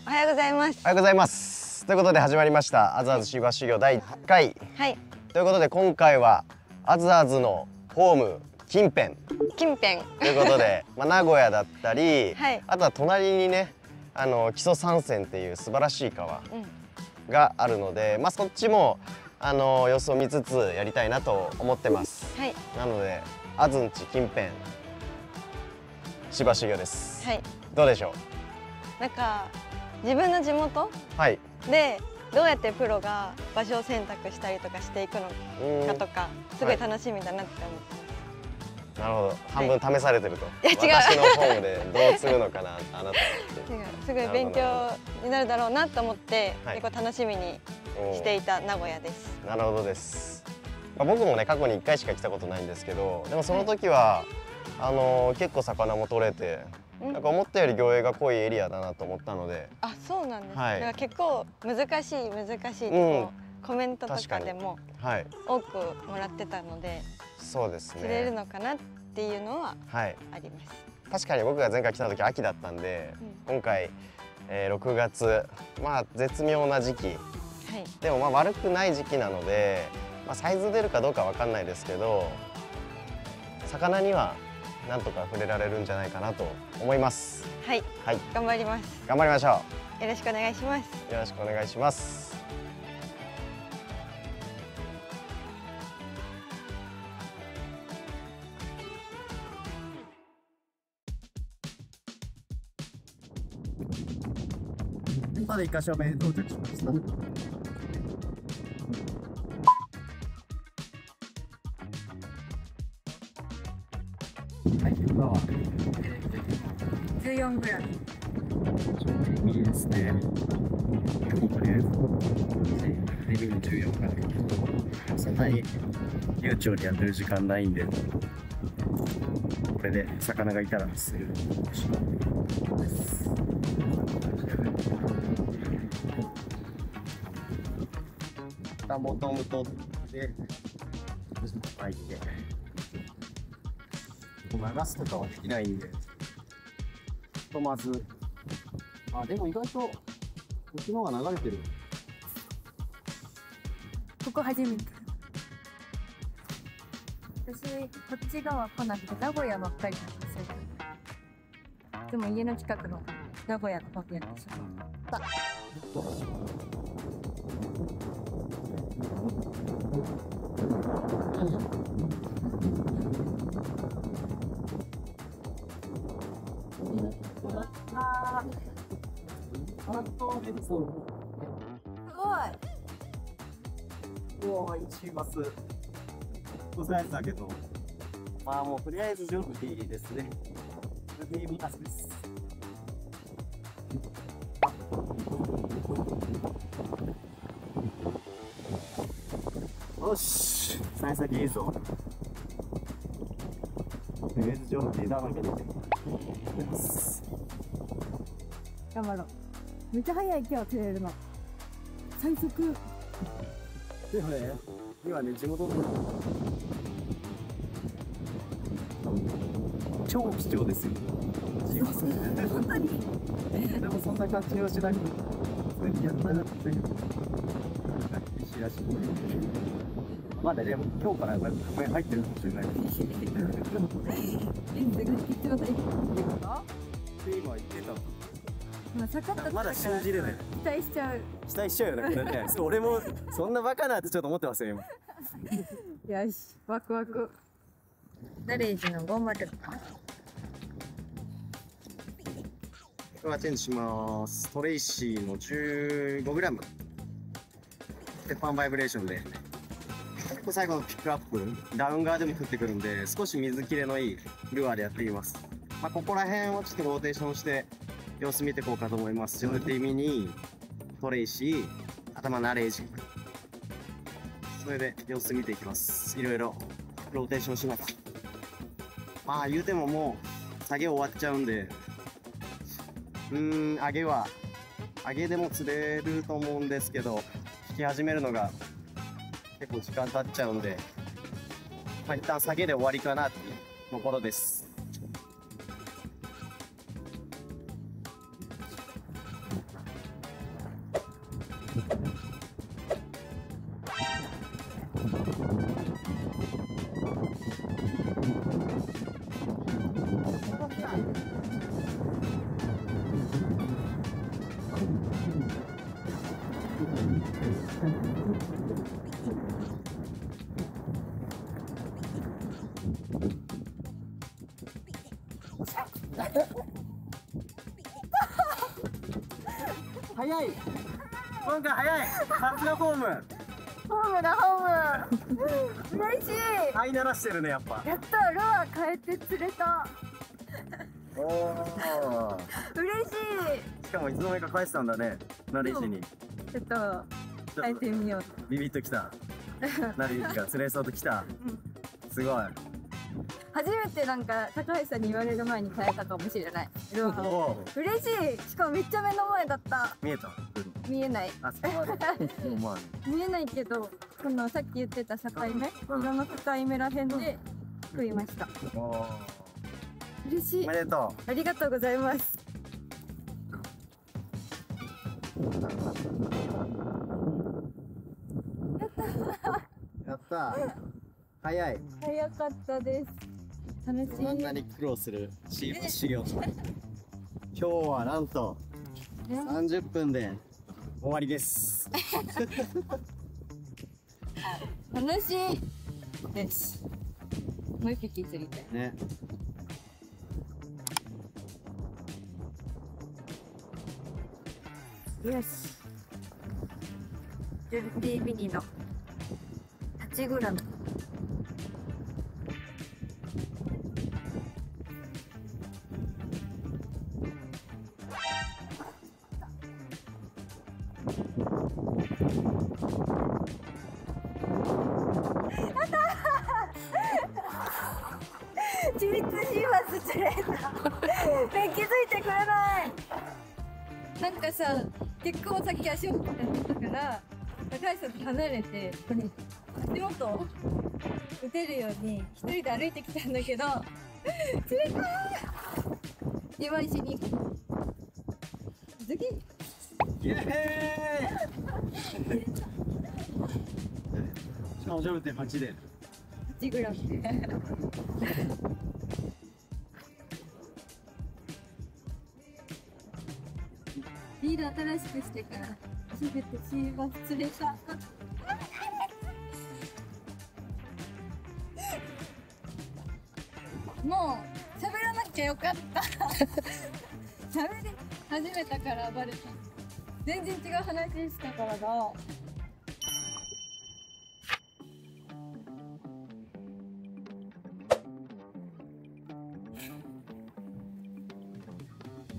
おはようございます。おはようございます。ということで始まりましたアズアズ芝修行第1回。はい。ということで今回はアズアズのホーム近辺近辺ということで、名古屋だったり、はい、あとは隣にね木曽三川っていう素晴らしい川があるので、そっちも様子を見つつやりたいなと思ってます。はい。なのでアズンチ近辺芝修行です。はい。どうでしょなんか自分の地元う。はい。でどうやってプロが場所を選択したりとかしていくのかとかすごい楽しみだなって思ってます。なるほど、半分試されてると。いや違う。私のホームでどうするのかな、あなたって。すごい勉強になるだろうなと思って、はい、結構楽しみにしていた名古屋です。なるほどです。僕もね過去に1回しか来たことないんですけど、でもその時は、結構魚も取れて、なんか思ったより魚影が濃いエリアだなと思ったので。あ、そうなんです。はい、なんか結構難しいってコメントとかでも多くもらってたので、そうですね。釣れるのかなっていうのはあります。確かに僕が前回来た時秋だったんで、今回、6月絶妙な時期、でも悪くない時期なので、サイズ出るかどうかわかんないですけど、魚にはなんとか触れられるんじゃないかなと思います。はい、はい、頑張ります。頑張りましょう。よろしくお願いします。よろしくお願いします。まだ1箇所目到着しました。はい、今は14グラム。いいですね。とりあえずレビュー14からそんなに悠長にやってる時間ないんで、これで魚がいたらすぐです。ボトム取って巻いて、流すとかはできないんで、まずでも意外とこっちの方が流れてる。ここ初めて。私こっち側来なくて名古屋ばっかりなんですよ。でも家の近くの名古屋のパフェなんですよ。すごい。おお、1マス。ございだけど、もうとりあえず準備ですね。準備マスです。よし、幸先いいぞ。とりあえず準備だらけで。頑張ろう。めっちゃ速い今日釣れるの。最速。でもね、今ね、地元の超貴重ですよ。すいません。本当に。でもそんな感じをしなくて、普通にやったらっていう。しらしい。まだね、今日から入ってるかもしれない。今言ってた。まだ信じれない。期待しちゃう。期待しちゃうよね。俺もそんなバカなってちょっと思ってますよ今。よし、ワクワク。ダレージの頑張ってる。ではチェンジします。トレイシーの 15g。鉄板バイブレーションで。最後のピックアップ、ダウン側でも降ってくるんで、少し水切れのいいルアーでやっていきます。ここら辺をちょっとローテーションして、様子見ていこうかと思います。ジョルティミニ、トレイシー、頭ナレージ。それで様子見ていきます。いろいろローテーションします。言うてももう下げ終わっちゃうんで、上げでも釣れると思うんですけど、引き始めるのが結構時間経っちゃうんで、一旦下げで終わりかなっていうところです。早い。今回早い。さすがフォーム。ホームだホーム。嬉しい。はい鳴らしてるねやっぱ。やったルアー変えて釣れた。おお。嬉ししかもいつの間にか返したんだね。ナレイジに。い。ちょっと変えてみよう。ビビッときた。ナレイジが釣れそうときた。すごい。初めてなんか高橋さんに言われる前に変えたかもしれない。ルアーを。おー嬉しい。しかもめっちゃ目の前だった。見えた。見えない。あ、そこまで。もうまあね。見えないけど、このさっき言ってた境目、色の境目らへんで食いました。お嬉しい。おめでとありがとうございます。う。やった。早い。早かったです。楽しい。こんなに苦労するシーフ修行。今日はなんと30分で終わりです。楽しいです。もう一匹釣りたい。ね。よし。ジュルティーミニの8グラム。自立します釣れた。気づいてくれない。なんかさ、結構さっき足を振ってたから高橋さんと離れてこれ足元を打てるように一人で歩いてきたんだけど釣れたー。今石にズキイエーイ。しかも0.8で。8グラム。リード新しくしてから初めてシーバス釣れた。もう喋らなきゃよかった。喋り始めたからバレた。全然違う話したからだ。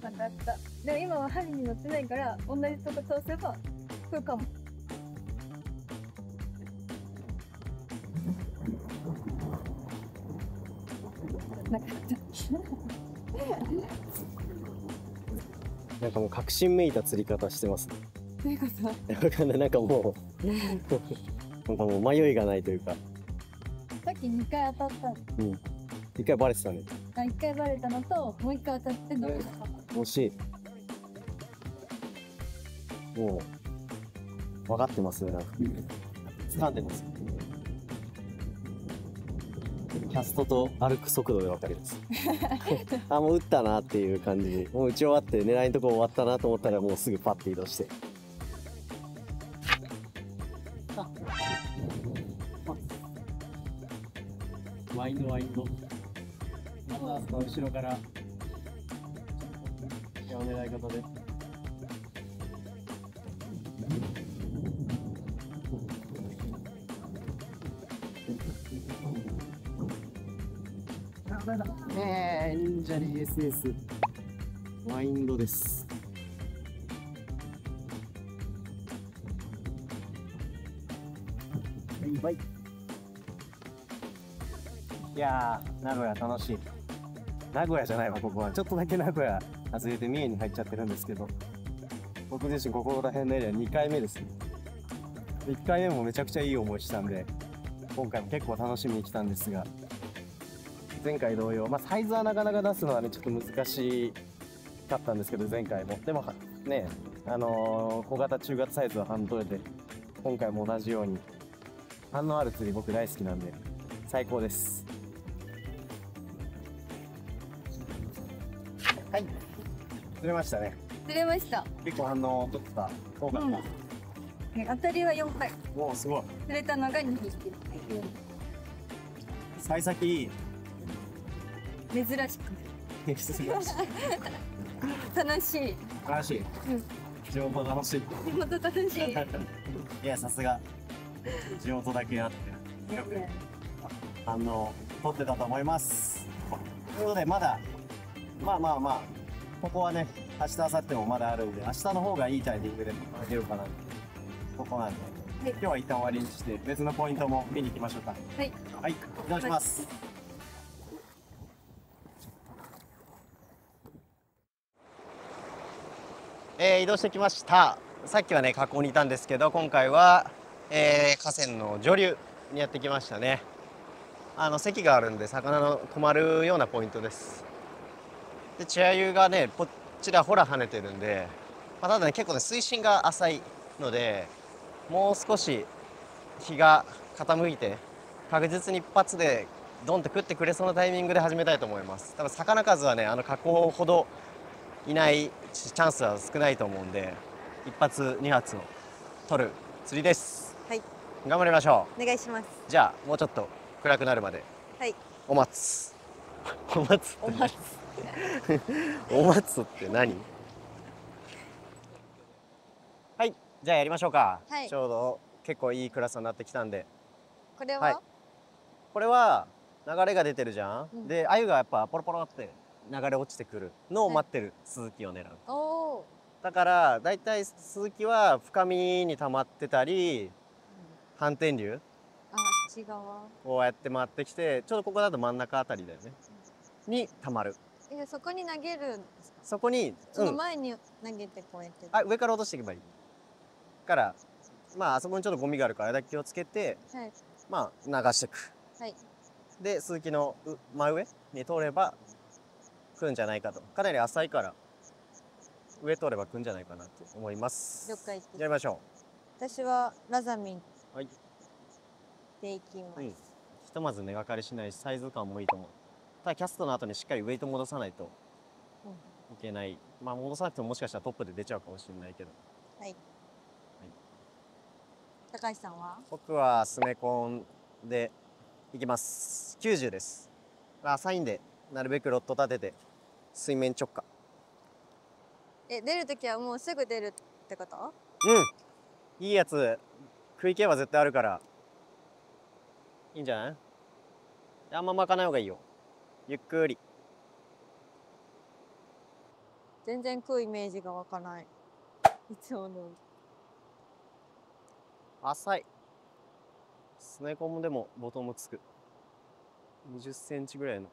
またあった。でも今は針に乗ってないから同じとこ通せば来るかも。なかった。なんかもう確信めいた釣り方してます。どういうこと？わかんない。なんかもうなんかもう迷いがないというか。さっき2回当たったの。うん。一回バレてたね。あ、1回バレたのともう1回当たってどうしたか。惜しい。もう分かってますね。なんか掴んでます。キャストと歩く速度で分かります。あ、もう打ったなっていう感じ。もう打ち終わって狙いのとこ終わったなと思ったらもうすぐパッて移動して。ワインドワインド。また後ろから違う狙い方で。忍者リ SS ワインドです。バイ。いやー、名古屋楽しい。名古屋じゃないわ、ここは。ちょっとだけ名古屋外れて三重に入っちゃってるんですけど、僕自身ここら辺のエリア2回目ですね。1回目もめちゃくちゃいい思いしたんで、今回も結構楽しみに来たんですが、前回同様、サイズはなかなか出すのはね、ちょっと難しかったんですけど、前回も。でもね、小型、中型サイズは半取れて、今回も同じように、反応ある釣り僕大好きなんで、最高です。はい。釣れましたね。釣れました。結構反応取った。多かった。当たりは4回。おお、すごい。釣れたのが2匹。幸先いい。珍しく。楽しい。楽しい。地元楽しい。地元楽しい。いや、さすが。地元だけあって。よく反応取ってたと思います。ということで、まだ、まあ、ここはね、明日、明後日もまだあるんで、明日の方がいいタイミングであげるかな。ここなんで。今日は一旦終わりにして、別のポイントも見に行きましょうか。はい。はい、移動します。移動してきました。さっきはね河口にいたんですけど、今回は、河川の上流にやってきましたね。堰があるんで魚の止まるようなポイントです。で稚鮎がねこちらほら跳ねてるんで、ただね結構ね水深が浅いので、もう少し日が傾いて確実に一発でドンって食ってくれそうなタイミングで始めたいと思います。多分魚数はね河口ほどいないチャンスは少ないと思うんで、一発二発を取る釣りです。はい。頑張りましょお願いします。う。じゃあもうちょっと暗くなるまではいお待つ。お待つって何？お待つって何？はい、じゃあやりましょうか。はいちょうど結構いい暗さになってきたんで。これは、はい、これは流れが出てるじゃん、うん、で鮎がやっぱポロポロって流れ落ちてくるのを待ってるスズキを狙う、おお。だからだいたいスズキは深みに溜まってたり、反転流あっち側こうやって回ってきて、ちょうどここだと真ん中あたりだよね、に溜まる。そこに投げるんですか？そこにその前に投げてこうやって、あ、上から落としていけばいいから、あそこにちょっとゴミがあるからあれだけ気をつけて、はい、流していく。はい、でスズキの真上に通れば来るんじゃないかと。かなり浅いから上通れば来るんじゃないかなと思います。了解です。やりましょう。私はラザミンはいでいきます、ひとまず根がかりしないしサイズ感もいいと思う。ただキャストの後にしっかりウェイト戻さないといけない、戻さなくてももしかしたらトップで出ちゃうかもしれないけど。はい、高橋さんは？僕はスネコンでいきます。90です。浅いんでなるべくロット立てて水面直下。出るときはもうすぐ出るってこと？いいやつ食い気は絶対あるからいいんじゃない？あんま巻かない方がいいよ。ゆっくり。全然食うイメージが湧かない。いつもの浅い。スネコンもでもボトムつく。20センチぐらいの。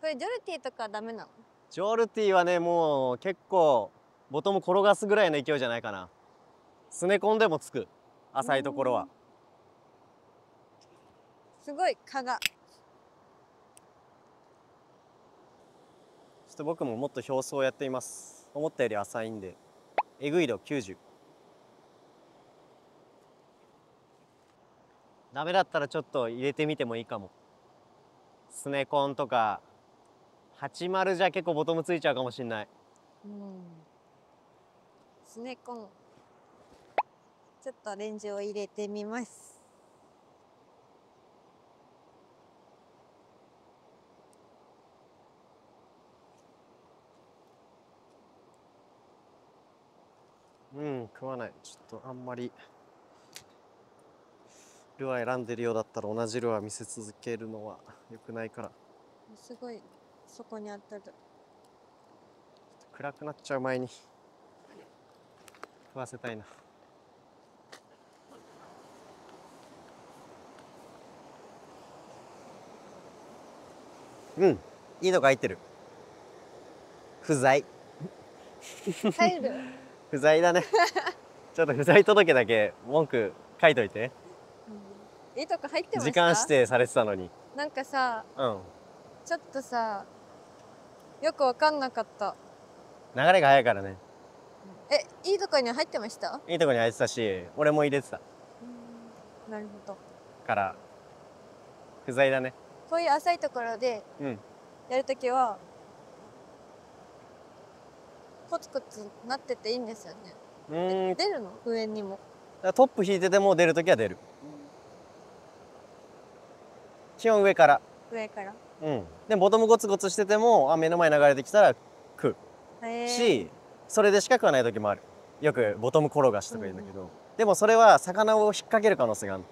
これジョルティとかダメなの？ジョルティはねもう結構ボトム転がすぐらいの勢いじゃないかな。スネコンでもつく、浅いところは。すごい蚊が。ちょっと僕ももっと表層をやっています。思ったより浅いんでえぐい度90。ダメだったらちょっと入れてみてもいいかも。スネコンとか80じゃ結構ボトムついちゃうかもしれない。スネコンちょっとレンジを入れてみます。食わない。ちょっとあんまりルアー選んでるようだったら同じルアー見せ続けるのは良くないから。すごいそこに当たる。暗くなっちゃう前に食わせたいな。いいのが入ってる。不在。入る。不在だね。ちょっと不在届だけ文句書いといて。いいとこ入ってました？時間指定されてたのに。なんかさ、ちょっとさ、よくわかんなかった。流れが速いからね。いいとこに入ってました？いいとこに入ってたし、俺も入れてた。なるほど。から不在だね。こういう浅いところでやるときは、コツコツなってていいんですよね。出るの？上にも。トップ引いてても出るときは出る。基本上から。上から。うん、でボトムゴツゴツしてても目の前に流れてきたら食うし、それでしか食わない時もある。よくボトム転がしとか言うんだけど、でもそれは魚を引っ掛ける可能性があるの、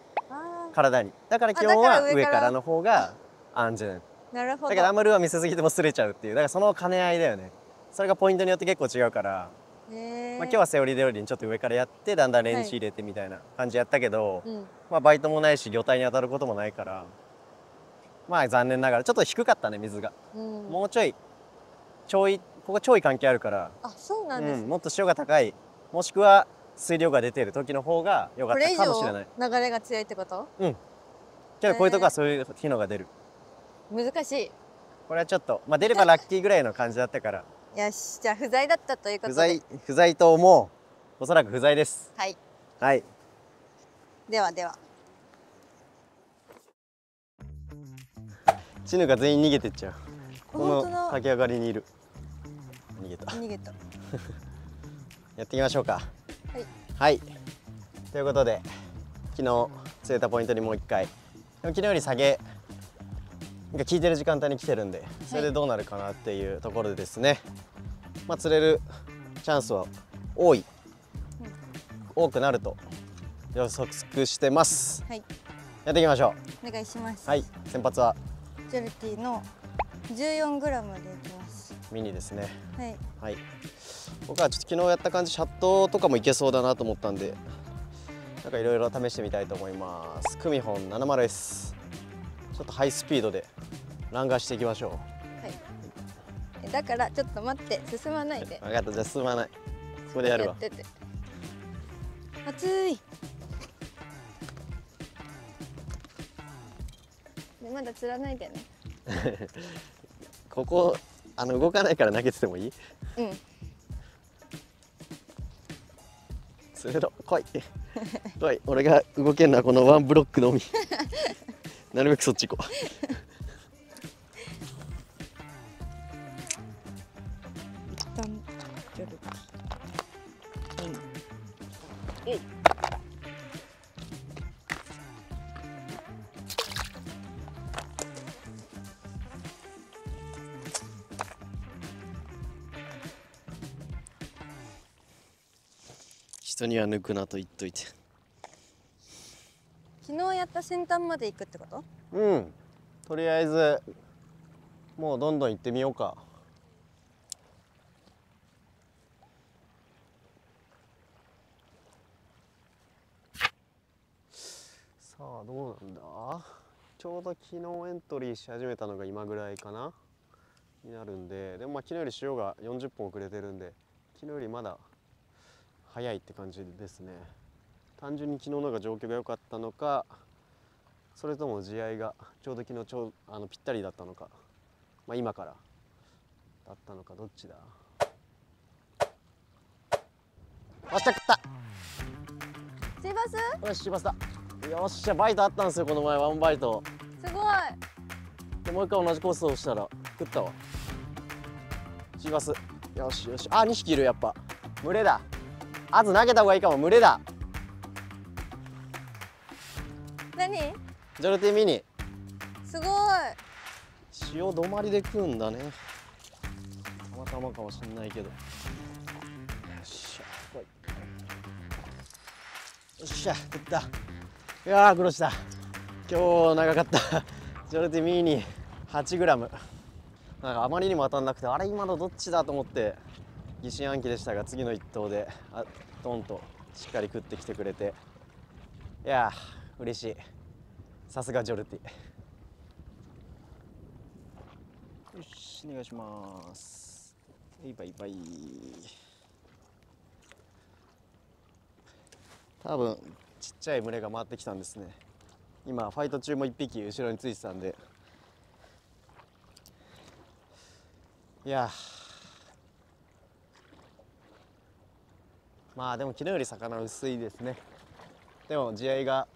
体に。だから基本は上からの方が安全。なるほど。だからあんまルアー見せすぎても擦れちゃうっていう、だからその兼ね合いだよね。それがポイントによって結構違うから、今日はセオリー通りにちょっと上からやってだんだんレンチ入れてみたいな感じやったけど、バイトもないし魚体に当たることもないから、残念ながらちょっと低かったね、水が。もうちょいここ潮位関係あるから、そうなんです、もっと潮が高い、もしくは水量が出てる時の方が良かったかもしれない。流れが強いってこと？けどこういうとこはそういう機能が出る。難しい。これはちょっと出ればラッキーぐらいの感じだったから。よし、じゃあ不在だったということで。不在と思う。おそらく不在です。はい。はい。ではでは。チヌが全員逃げてっちゃう。この炊き上がりにいる。逃げた。逃げた。やっていきましょうか。はい。はい。ということで、昨日釣れたポイントにもう一回。でも昨日より下げが効いてる時間帯に来てるんで、それでどうなるかなっていうところでですね。釣れるチャンスは多くなると予測してます。はい。やっていきましょう。お願いします。はい。先発はジョルティの14グラムでいきます。ミニですね。はい。はい。僕はちょっと昨日やった感じシャットとかもいけそうだなと思ったんで、なんかいろいろ試してみたいと思います。クミホン 70S。ちょっとハイスピードでランガーしていきましょう。はい。だからちょっと待って、進まないで。分かった、じゃあ進まない。そこでやるわ。熱い。まだ釣らないでね。ここ動かないから投げててもいい？釣れろ、来い来い。俺が動けんのはこのワンブロックのみ。なるべくそっち行こう。一旦ジョルティ。人には抜くなと言っといて。昨日やった先端まで行くってこと？とりあえずもうどんどん行ってみようか。さあどうなんだ。ちょうど昨日エントリーし始めたのが今ぐらいかなになるんで、でも昨日より潮が40分遅れてるんで、昨日よりまだ早いって感じですね。単純に昨日の方が状況が良かったのか、それとも地合いがちょうど昨日ぴったりだったのか、今からだったのか、どっちだ。よっしゃ、食った。シーバス？よし、シーバスだ。よっしゃ、バイトあったんですよこの前、ワンバイト。すごい。でもう一回同じコースをしたら食ったわ。シーバス。よしよし。あ、2匹いる。やっぱ群れだ。あず投げた方がいいかも。群れだ。何？ジョルティミニ。すごい。潮止まりで食うんだね。たまたまかもしれないけど。よっしゃ、来い。よっしゃ、食った。いやー苦労した。今日長かった。ジョルティミニ 8g。なんかあまりにも当たんなくて、あれ今のどっちだと思って疑心暗鬼でしたが、次の一投でドンとしっかり食ってきてくれて、いやー嬉しい。さすがジョルティ。よし、お願いします。バイバイ。多分ちっちゃい群れが回ってきたんですね。今ファイト中も1匹後ろについてたんで、いやでも昨日より魚薄いですね。でも地合いが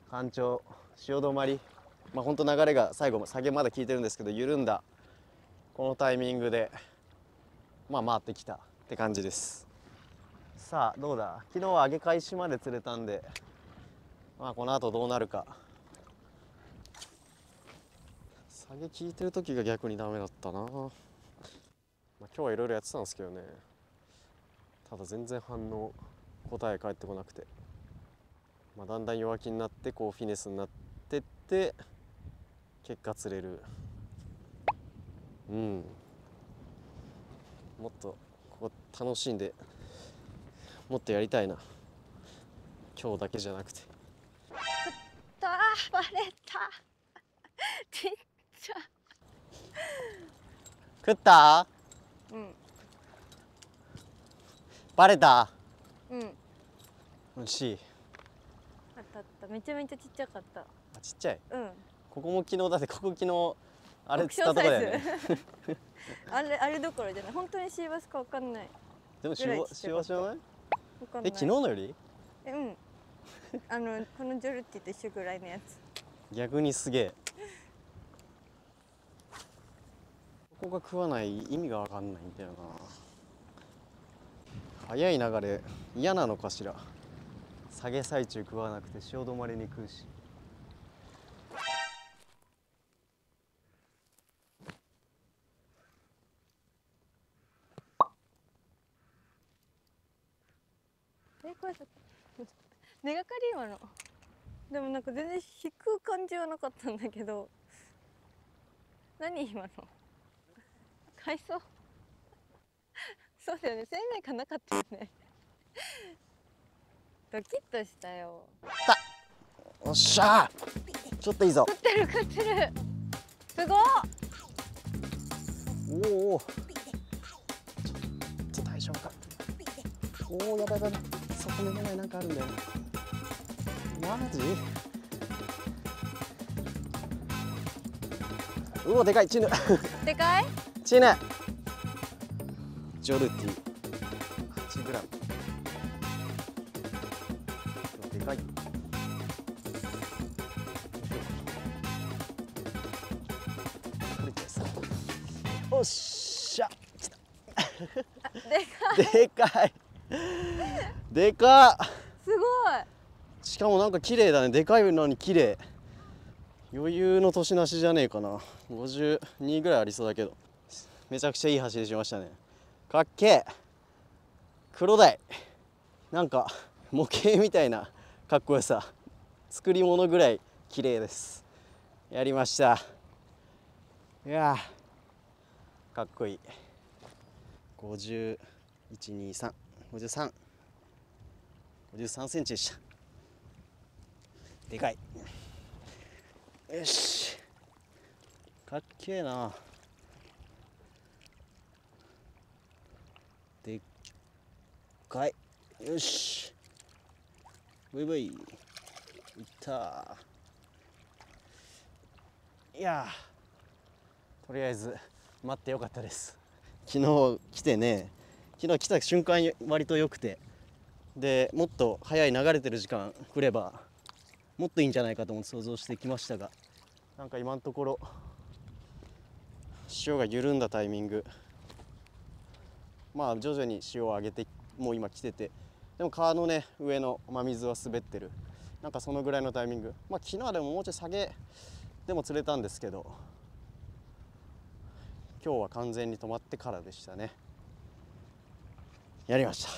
干潮、潮止まり、ほんと流れが最後下げまだ効いてるんですけど、緩んだこのタイミングで回ってきたって感じです。さあどうだ。昨日は上げ返しまで釣れたんで、この後どうなるか。さ下げ効いてる時が逆にダメだったな。まあ、今日はいろいろやってたんですけどね。ただ全然答え返ってこなくて、まあ、だんだん弱気になってこうフィネスになってって結果釣れる。もっとここ楽しんでもっとやりたいな、今日だけじゃなくて。バレた。ちっちゃ。食った？うん。バレた？うん。美味しい。あったあった。めちゃめちゃちっちゃかった。あ、ちっちゃい。うん。ここも昨日だって、ここ昨日あれ釣ったとこだよね。あれどころじゃない。本当にシーバスかわかんない。でもシーバスじゃない？わかんない。昨日のより？うん。このジョルティと一緒ぐらいのやつ。逆にすげえ。ここが食わない意味がわかんないんだよな。早い流れ嫌なのかしら。下げ最中食わなくて潮止まりに食うし。これ根がかり今の。でもなんか全然引く感じはなかったんだけど。何今の？海藻？そうだよね。生命感なかったよね。ドキッとしたよ。おっしゃー。ちょっといいぞ。食ってる食ってる。すごっ。おお。大丈夫か。おお、やばいやばい。そこ目の前なんかあるんだよ。マジ？うお、でかい。チヌ。でかい？チヌ。ジョルティ。8グラム。でかい。おっしゃ。来た。でかい。でかっ。すごい。しかもなんか綺麗だね。でかいのに綺麗。余裕の年なしじゃねえかな。52ぐらいありそうだけど、めちゃくちゃいい走りしましたね。かっけえ。黒鯛なんか模型みたいなかっこよさ、作り物ぐらい綺麗です。やりました。いやーかっこいい。51、2、3、53、53センチでした。でかい。よし。かっけえな。でっかい。よし。ブイブイ。いった。いやー、とりあえず待ってよかったです。昨日来てね、昨日来た瞬間割と良くて、でもっと早い流れてる時間来ればもっといいんじゃないかと思って想像してきましたが、なんか今のところ潮が緩んだタイミング、まあ徐々に潮を上げてもう今来てて、でも川のね上の真水は滑ってる、なんかそのぐらいのタイミング、まあ昨日でももうちょい下げでも釣れたんですけど、今日は完全に止まってからでしたね。やりました。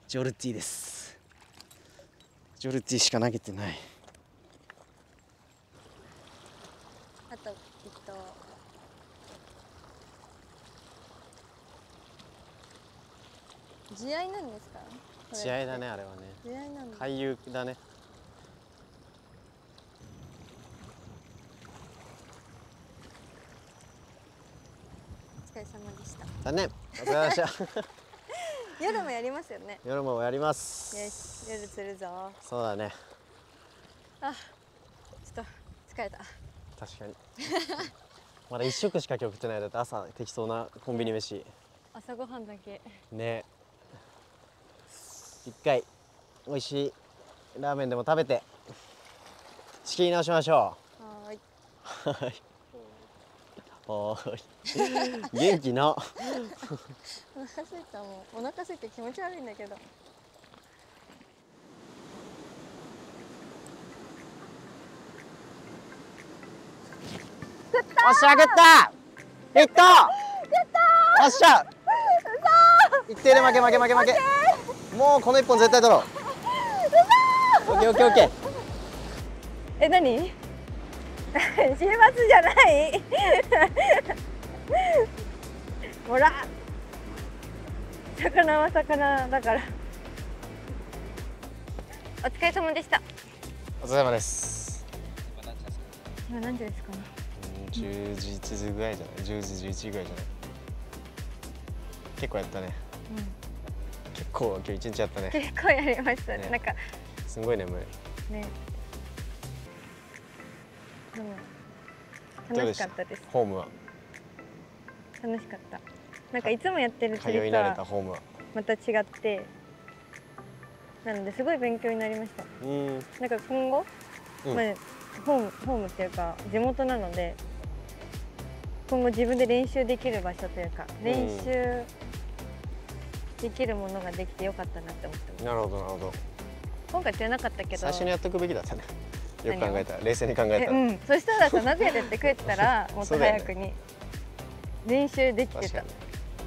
ジョルティです。ジョルティしか投げてない。あと地合いなんですか？地合いだね、あれはね。地合いなんだ。回遊だね。お疲れ様でした。残念。お疲れ様でした。夜もやりますよね。夜もやります。よし、夜釣るぞ。そうだね。あ、ちょっと疲れた。確かに。まだ1食しか今日食ってない。だって朝適当なコンビニ飯。朝ごはんだけ。ね。一回美味しいラーメンでも食べて仕切り直しましょう。はい。はい。はーい。元気な。お腹空いたもん。お腹空いて気持ち悪いんだけど。食っおっしゃグッドヒットおっしゃ一定で負け負け負け負けもうこの1本絶対取ろうオッケーオッケーオッケーえ、何シーバスじゃないほら魚は魚だからお疲れ様でした。お疲れ様です。今何時ですかね。10時1時ぐらいじゃない10時11時ぐらいじゃない結構やったね、結構今日一日やったね。結構やりましたね。なんかすごい眠いね。でも楽しかったです。ホームは楽しかった。なんかいつもやってる通い慣れたホームはまた違ってなのですごい勉強になりました。なんか今後、まあ、ホームっていうか地元なので今後自分で練習できる場所というか練習できるものができてよかったなって思ってます。なるほどなるほど。今回釣れなかったけど最初にやっとくべきだったね。よく考えたら冷静に考えたら、そしたらさなぜやれってくれてたらもっと早くに練習できてた。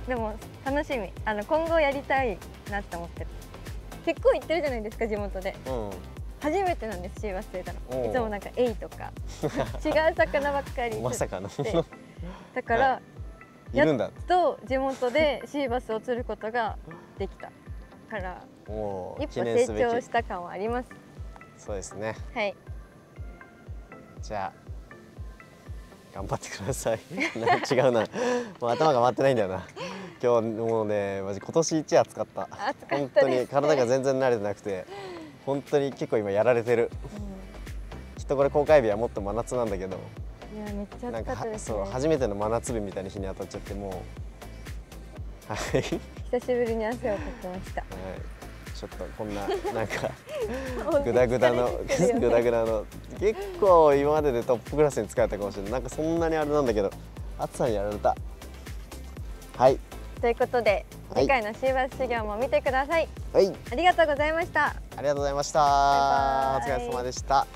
でも楽しみ、今後やりたいなって思ってる。結構行ってるじゃないですか地元で、初めてなんですシーバス釣れたの。いつもなんかエイとか違う魚ばっかりまさかのだから、いるんだやっと地元でシーバスを釣ることができたから一歩成長した感はあります。そうですね。はい、じゃあ頑張ってください違うな、もう頭が回ってないんだよな今日もうねマジ今年一暑かった。本当に体が全然慣れてなくて本当に結構今やられてる、きっとこれ公開日はもっと真夏なんだけど、いやめっちゃ暑かったですね。そう初めての真夏日みたいな日に当たっちゃってもうはい久しぶりに汗をかきました。はい、ちょっとこんななんかグダグダのグダグダの結構今まででトップクラスに使えたかもしれない。なんかそんなにあれなんだけど暑さにやられた。はいということで、次回のシーバス修行も見てください。はい、ありがとうございました。ありがとうございました。お疲れ様でした。